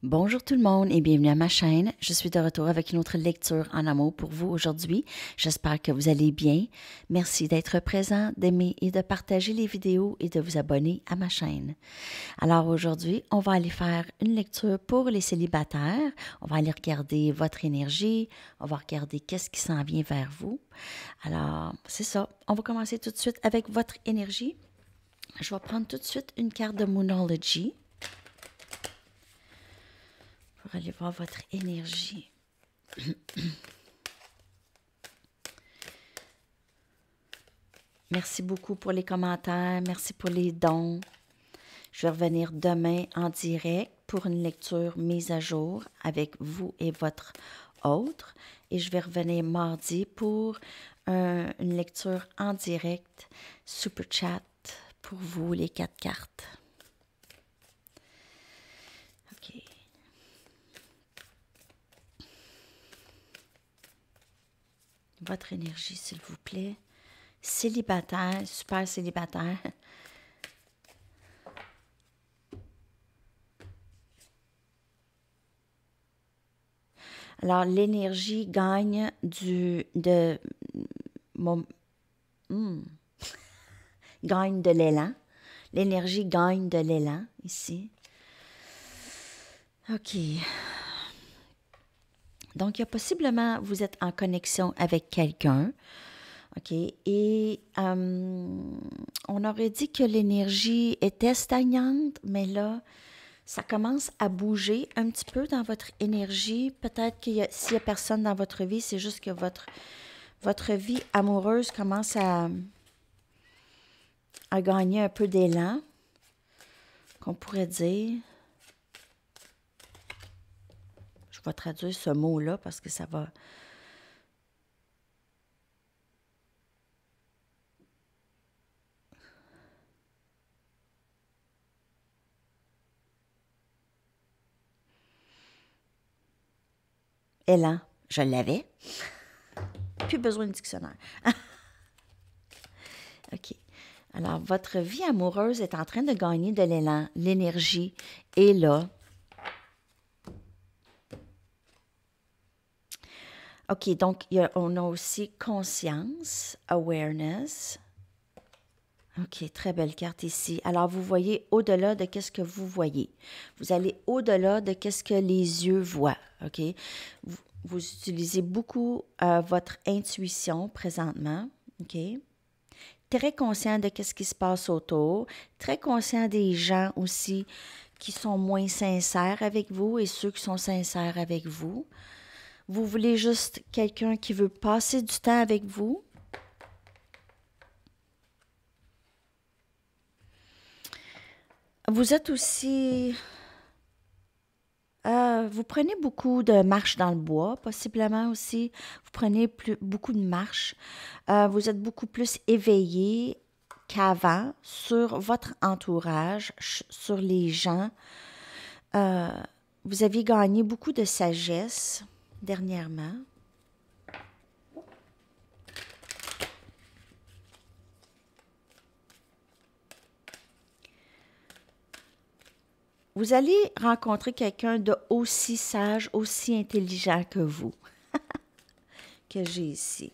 Bonjour tout le monde et bienvenue à ma chaîne. Je suis de retour avec une autre lecture en amour pour vous aujourd'hui. J'espère que vous allez bien. Merci d'être présent, d'aimer et de partager les vidéos et de vous abonner à ma chaîne. Alors aujourd'hui, on va aller faire une lecture pour les célibataires. On va aller regarder votre énergie. On va regarder qu'est-ce qui s'en vient vers vous. Alors, c'est ça. On va commencer tout de suite avec votre énergie. Je vais prendre tout de suite une carte de Moonology pour aller voir votre énergie. Merci beaucoup pour les commentaires. Merci pour les dons. Je vais revenir demain en direct pour une lecture mise à jour avec vous et votre autre. Et je vais revenir mardi pour une lecture en direct, super chat pour vous, les 4 cartes. OK. Votre énergie, s'il vous plaît. Célibataire, super célibataire. Alors, l'énergie gagne gagne de l'élan. L'énergie gagne de l'élan ici. OK. Donc, il y a possiblement, vous êtes en connexion avec quelqu'un. OK. Et on aurait dit que l'énergie était stagnante, mais là, ça commence à bouger un petit peu dans votre énergie. Peut-être s'il n'y a personne dans votre vie, c'est juste que votre vie amoureuse commence à gagner un peu d'élan, qu'on pourrait dire. Je vais traduire ce mot-là parce que ça va... Élan, je l'avais. Plus besoin de dictionnaire. OK. Alors, votre vie amoureuse est en train de gagner de l'élan. L'énergie est là. OK, donc on a aussi conscience, awareness. OK, très belle carte ici. Alors, vous voyez au-delà de qu'est-ce que vous voyez. Vous allez au-delà de qu'est-ce que les yeux voient, OK? Vous utilisez beaucoup votre intuition présentement, OK? Très conscient de qu'est-ce qui se passe autour, très conscient des gens aussi qui sont moins sincères avec vous et ceux qui sont sincères avec vous. Vous voulez juste quelqu'un qui veut passer du temps avec vous. Vous êtes aussi... vous prenez beaucoup de marches dans le bois, possiblement aussi. Vous prenez beaucoup de marches. Vous êtes beaucoup plus éveillé qu'avant sur votre entourage, sur les gens. Vous aviez gagné beaucoup de sagesse dernièrement. Vous allez rencontrer quelqu'un de aussi sage, aussi intelligent que vous, que j'ai ici.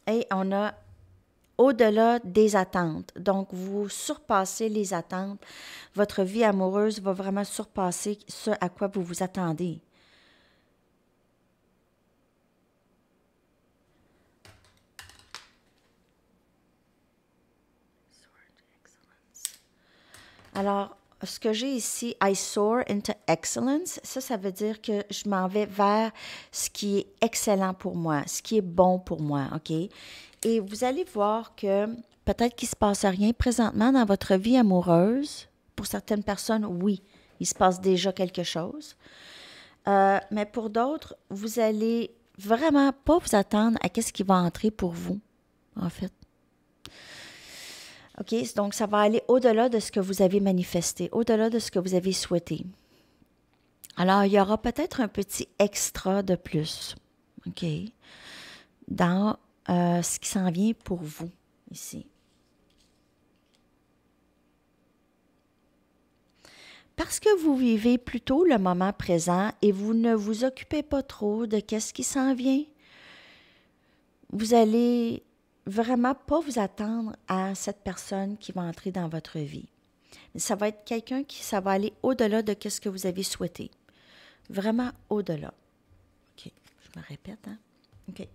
Et on a au-delà des attentes. Donc, vous surpassez les attentes. Votre vie amoureuse va vraiment surpasser ce à quoi vous vous attendez. Alors, ce que j'ai ici, I soar into excellence, ça veut dire que je m'en vais vers ce qui est excellent pour moi, ce qui est bon pour moi, OK? Et vous allez voir que peut-être qu'il ne se passe rien présentement dans votre vie amoureuse. Pour certaines personnes, oui, il se passe déjà quelque chose. Mais pour d'autres, vous allez vraiment pas vous attendre à qu'est-ce qui va entrer pour vous, en fait. OK, donc ça va aller au-delà de ce que vous avez manifesté, au-delà de ce que vous avez souhaité. Alors, il y aura peut-être un petit extra de plus, OK, dans ce qui s'en vient pour vous, ici. parce que vous vivez plutôt le moment présent et vous ne vous occupez pas trop de qu'est-ce qui s'en vient, vous allez vraiment pas vous attendre à cette personne qui va entrer dans votre vie. Ça va être quelqu'un ça va aller au-delà de ce que vous avez souhaité. Vraiment au-delà. OK, je me répète, hein? OK.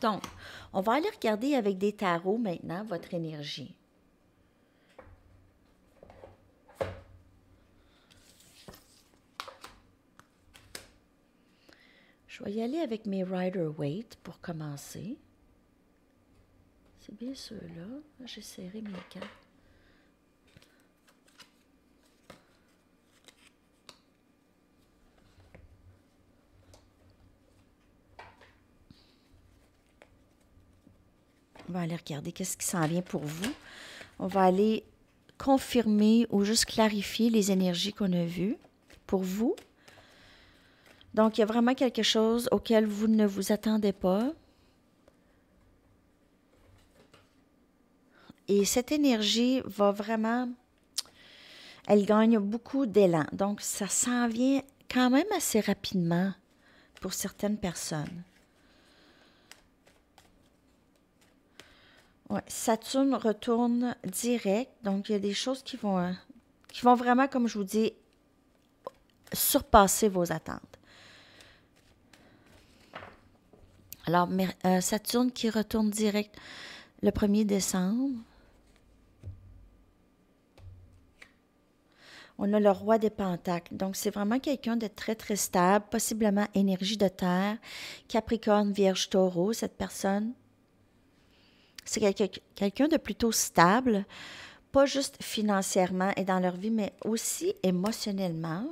Donc, on va aller regarder avec des tarots maintenant votre énergie. Je vais y aller avec mes Rider-Waite pour commencer. C'est bien ceux-là. J'ai serré mes cartes. On va aller regarder qu'est-ce qui s'en vient pour vous. On va aller confirmer ou juste clarifier les énergies qu'on a vues pour vous. Donc, il y a vraiment quelque chose auquel vous ne vous attendez pas. Et cette énergie va vraiment, elle gagne beaucoup d'élan. Donc, ça s'en vient quand même assez rapidement pour certaines personnes. Ouais, Saturne retourne direct. Donc, il y a des choses qui vont vraiment, comme je vous dis, surpasser vos attentes. Alors, Saturne qui retourne direct le 1er décembre. On a le roi des Pentacles. Donc, c'est vraiment quelqu'un de très, très stable, possiblement énergie de terre. Capricorne, Vierge, Taureau, cette personne. C'est quelqu'un de plutôt stable, pas juste financièrement et dans leur vie, mais aussi émotionnellement.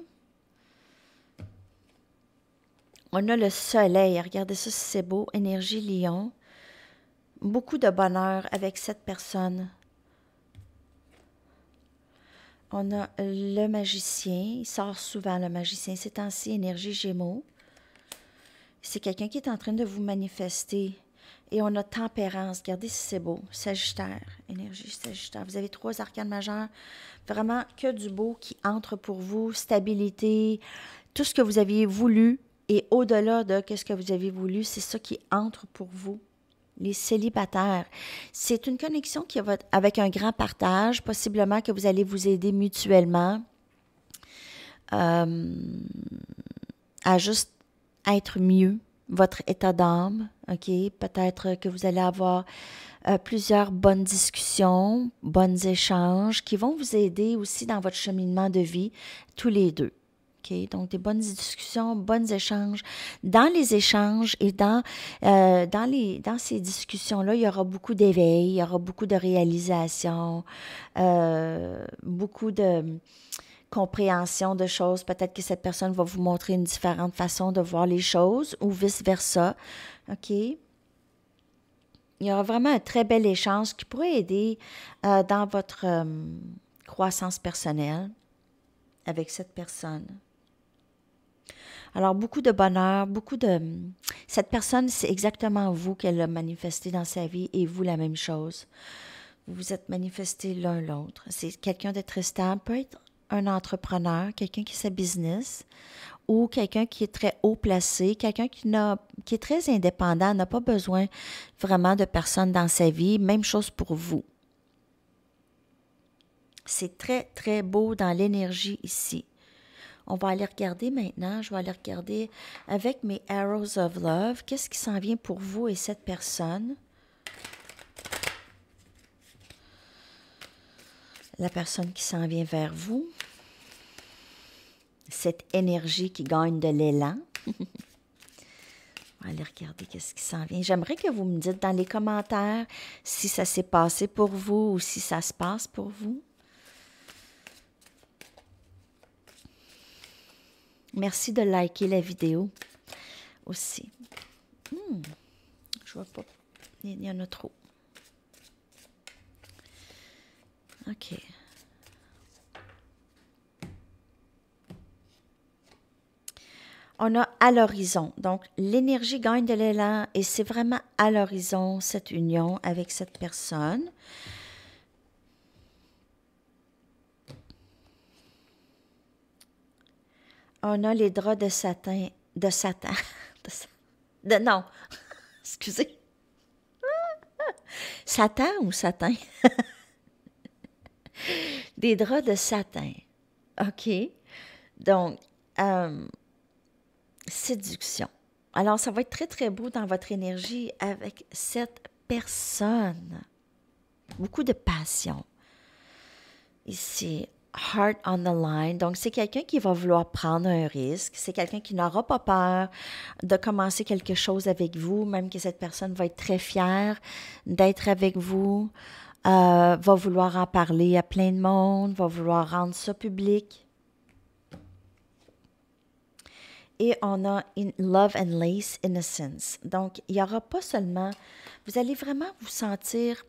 On a le soleil. Regardez ça, c'est beau. Énergie Lion. Beaucoup de bonheur avec cette personne. On a le magicien. Il sort souvent, le magicien. Ces temps-ci, énergie Gémeaux. C'est quelqu'un qui est en train de vous manifester. Et on a tempérance. Regardez si c'est beau. Sagittaire. Énergie Sagittaire. Vous avez 3 arcanes majeures. Vraiment que du beau qui entre pour vous. Stabilité. Tout ce que vous aviez voulu. Et au-delà de ce que vous avez voulu, c'est ça qui entre pour vous. Les célibataires. C'est une connexion qui va avec un grand partage, possiblement que vous allez vous aider mutuellement à juste être mieux, votre état d'âme, OK? Peut-être que vous allez avoir plusieurs bonnes discussions, bons échanges qui vont vous aider aussi dans votre cheminement de vie, tous les deux. Okay, donc, des bonnes discussions, bons échanges. Dans les échanges et dans ces discussions-là, il y aura beaucoup d'éveil, il y aura beaucoup de réalisation, beaucoup de compréhension de choses. Peut-être que cette personne va vous montrer une différente façon de voir les choses ou vice-versa. OK? Il y aura vraiment un très bel échange qui pourrait aider dans votre croissance personnelle avec cette personne. Alors, beaucoup de bonheur, cette personne, c'est exactement vous qu'elle a manifesté dans sa vie et vous, la même chose. Vous vous êtes manifesté l'un l'autre. C'est quelqu'un de très stable, peut être un entrepreneur, quelqu'un qui a sa business ou quelqu'un qui est très haut placé, quelqu'un qui est très indépendant, n'a pas besoin vraiment de personne dans sa vie. Même chose pour vous. C'est très, très beau dans l'énergie ici. On va aller regarder maintenant, je vais aller regarder avec mes Arrows of Love, qu'est-ce qui s'en vient pour vous et cette personne. La personne qui s'en vient vers vous. Cette énergie qui gagne de l'élan. On va aller regarder qu'est-ce qui s'en vient. J'aimerais que vous me dites dans les commentaires si ça s'est passé pour vous ou si ça se passe pour vous. Merci de liker la vidéo aussi. Je vois pas. Il y en a trop. OK. On a à l'horizon. Donc, l'énergie gagne de l'élan et c'est vraiment à l'horizon cette union avec cette personne. On a les draps de satin, non, excusez, satin ou satin? Des draps de satin, OK? Donc, séduction. Alors, ça va être très, très beau dans votre énergie avec cette personne. Beaucoup de passion. Ici, heart on the line. Donc, c'est quelqu'un qui va vouloir prendre un risque. C'est quelqu'un qui n'aura pas peur de commencer quelque chose avec vous, même que cette personne va être très fière d'être avec vous, va vouloir en parler à plein de monde, va vouloir rendre ça public. Et on a Love and Lace Innocence. Donc, il n'y aura pas seulement... Vous allez vraiment vous sentir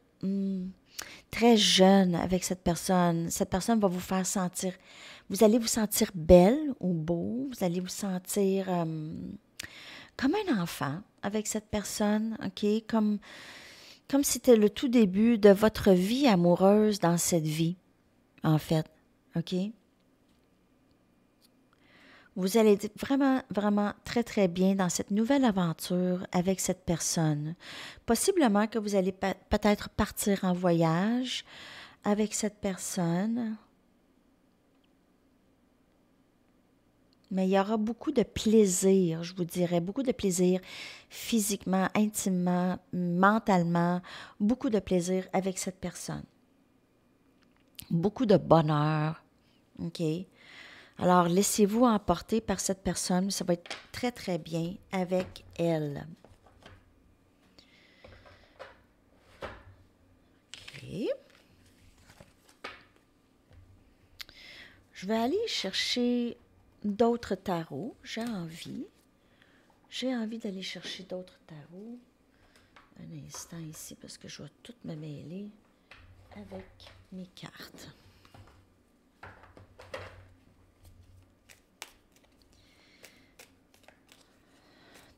très jeune avec cette personne. Cette personne va vous faire sentir... Vous allez vous sentir belle ou beau. Vous allez vous sentir comme un enfant avec cette personne, OK? Comme si c'était le tout début de votre vie amoureuse dans cette vie, en fait, OK? Vous allez être vraiment, vraiment très, très bien dans cette nouvelle aventure avec cette personne. Possiblement que vous allez peut-être partir en voyage avec cette personne. Mais il y aura beaucoup de plaisir, je vous dirais, beaucoup de plaisir physiquement, intimement, mentalement, beaucoup de plaisir avec cette personne. Beaucoup de bonheur, OK? Alors, laissez-vous emporter par cette personne. Ça va être très, très bien avec elle. OK. Je vais aller chercher d'autres tarots. J'ai envie d'aller chercher d'autres tarots. Un instant ici, parce que je vais tout me mêler avec mes cartes.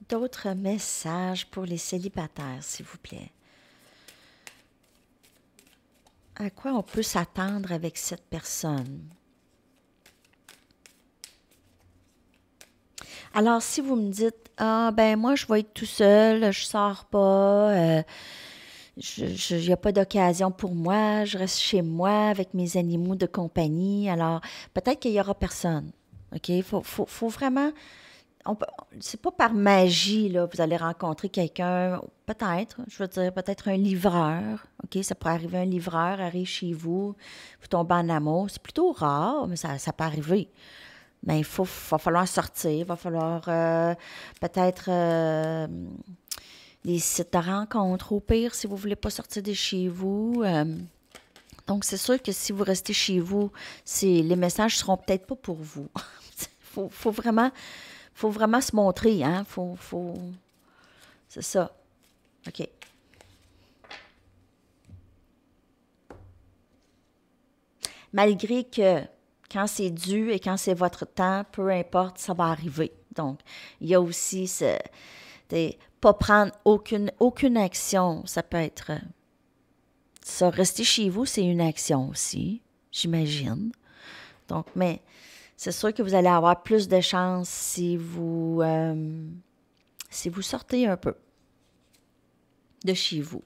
D'autres messages pour les célibataires, s'il vous plaît. À quoi on peut s'attendre avec cette personne? Alors, si vous me dites, « Ah, ben moi, je vais être tout seul, je sors pas, il n'y a pas d'occasion pour moi, je reste chez moi avec mes animaux de compagnie. » Alors, peut-être qu'il n'y aura personne, OK? Faut vraiment... C'est pas par magie, là, vous allez rencontrer quelqu'un, peut-être, je veux dire, peut-être un livreur, OK? Ça pourrait arriver, un livreur arrive chez vous, vous tombez en amour. C'est plutôt rare, mais ça peut arriver. Mais va falloir sortir, il va falloir peut-être des sites de rencontres, au pire, si vous ne voulez pas sortir de chez vous. Donc, c'est sûr que si vous restez chez vous, les messages ne seront peut-être pas pour vous. faut vraiment se montrer, hein? C'est ça. OK. Malgré que quand c'est dû et quand c'est votre temps, peu importe, ça va arriver. Donc, il y a aussi pas prendre aucune action. Ça peut être ça. Rester chez vous, c'est une action aussi, j'imagine. Donc, mais c'est sûr que vous allez avoir plus de chance si vous sortez un peu de chez vous.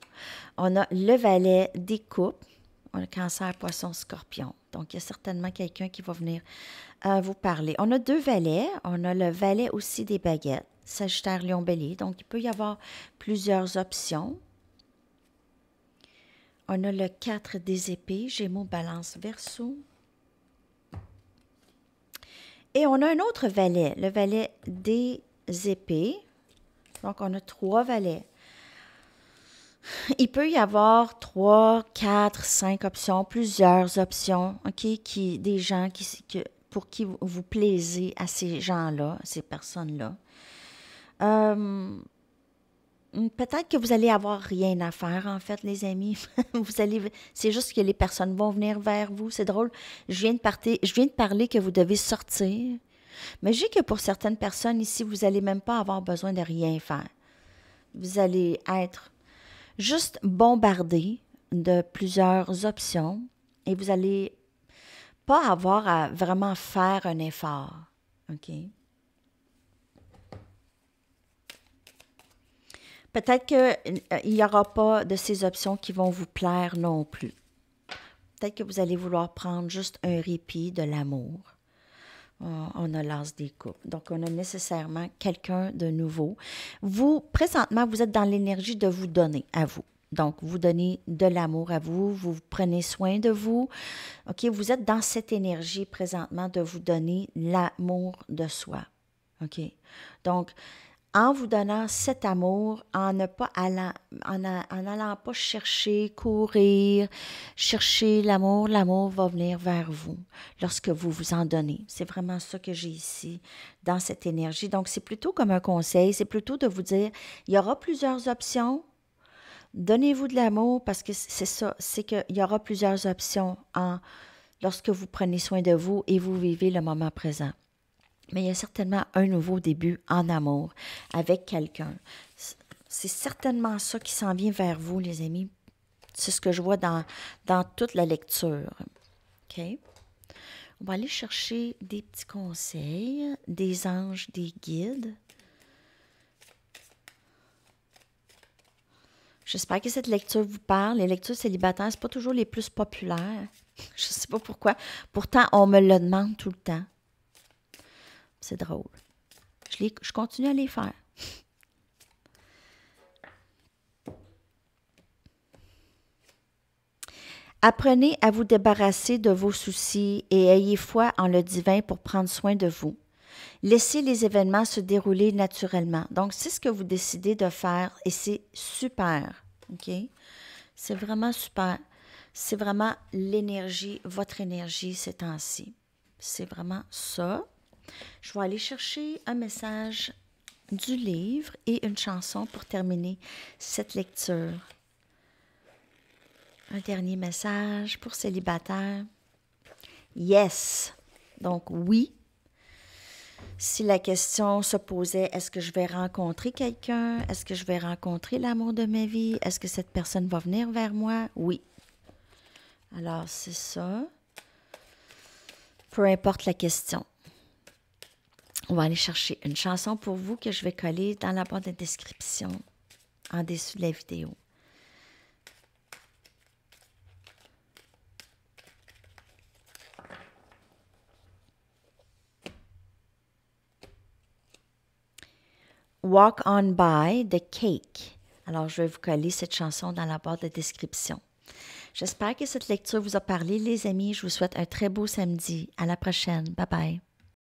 On a le valet des coupes. On a Cancer, Poisson, Scorpion. Donc, il y a certainement quelqu'un qui va venir vous parler. On a 2 valets. On a le valet aussi des baguettes, Sagittaire, Lion, Bélier. Donc, il peut y avoir plusieurs options. On a le 4 des épées, Gémeaux, Balance, Verseau. Et on a un autre valet, le valet des épées. Donc, on a 3 valets. Il peut y avoir 3, 4, 5 options, plusieurs options, OK, des gens pour qui vous plaisez à ces gens-là, ces personnes-là. Peut-être que vous allez avoir rien à faire, en fait, les amis. C'est juste que les personnes vont venir vers vous. C'est drôle. Je viens de parler que vous devez sortir. Mais je dis que pour certaines personnes ici, vous n'allez même pas avoir besoin de rien faire. Vous allez être juste bombardé de plusieurs options et vous n'allez pas avoir à vraiment faire un effort. OK? Peut-être qu'il n'y aura pas de ces options qui vont vous plaire non plus. Peut-être que vous allez vouloir prendre juste un répit de l'amour. On a l'as des coupes. Donc, on a nécessairement quelqu'un de nouveau. Vous, présentement, vous êtes dans l'énergie de vous donner à vous. Donc, vous donnez de l'amour à vous, vous prenez soin de vous. OK? Vous êtes dans cette énergie présentement de vous donner l'amour de soi. OK? Donc, en vous donnant cet amour, en n'allant pas chercher, courir, chercher l'amour, l'amour va venir vers vous lorsque vous vous en donnez. C'est vraiment ça que j'ai ici dans cette énergie. Donc, c'est plutôt comme un conseil, c'est plutôt de vous dire, il y aura plusieurs options. Donnez-vous de l'amour parce que c'est ça, c'est qu'il y aura plusieurs options lorsque vous prenez soin de vous et vous vivez le moment présent. Mais il y a certainement un nouveau début en amour avec quelqu'un. C'est certainement ça qui s'en vient vers vous, les amis. C'est ce que je vois dans toute la lecture. OK? On va aller chercher des petits conseils, des anges, des guides. J'espère que cette lecture vous parle. Les lectures célibataires, ce n'est pas toujours les plus populaires. Je ne sais pas pourquoi. Pourtant, on me le demande tout le temps. C'est drôle. Je continue à les faire. Apprenez à vous débarrasser de vos soucis et ayez foi en le divin pour prendre soin de vous. Laissez les événements se dérouler naturellement. Donc, c'est ce que vous décidez de faire et c'est super. OK? C'est vraiment super. C'est vraiment l'énergie, votre énergie ces temps-ci. C'est vraiment ça. Je vais aller chercher un message du livre et une chanson pour terminer cette lecture. Un dernier message pour célibataire. Yes. Donc, oui. Si la question se posait, est-ce que je vais rencontrer quelqu'un? Est-ce que je vais rencontrer l'amour de ma vie? Est-ce que cette personne va venir vers moi? Oui. Alors, c'est ça. Peu importe la question. On va aller chercher une chanson pour vous que je vais coller dans la barre de description en dessous de la vidéo. Walk on by de Cake. Alors, je vais vous coller cette chanson dans la barre de description. J'espère que cette lecture vous a parlé, les amis. Je vous souhaite un très beau samedi. À la prochaine. Bye bye.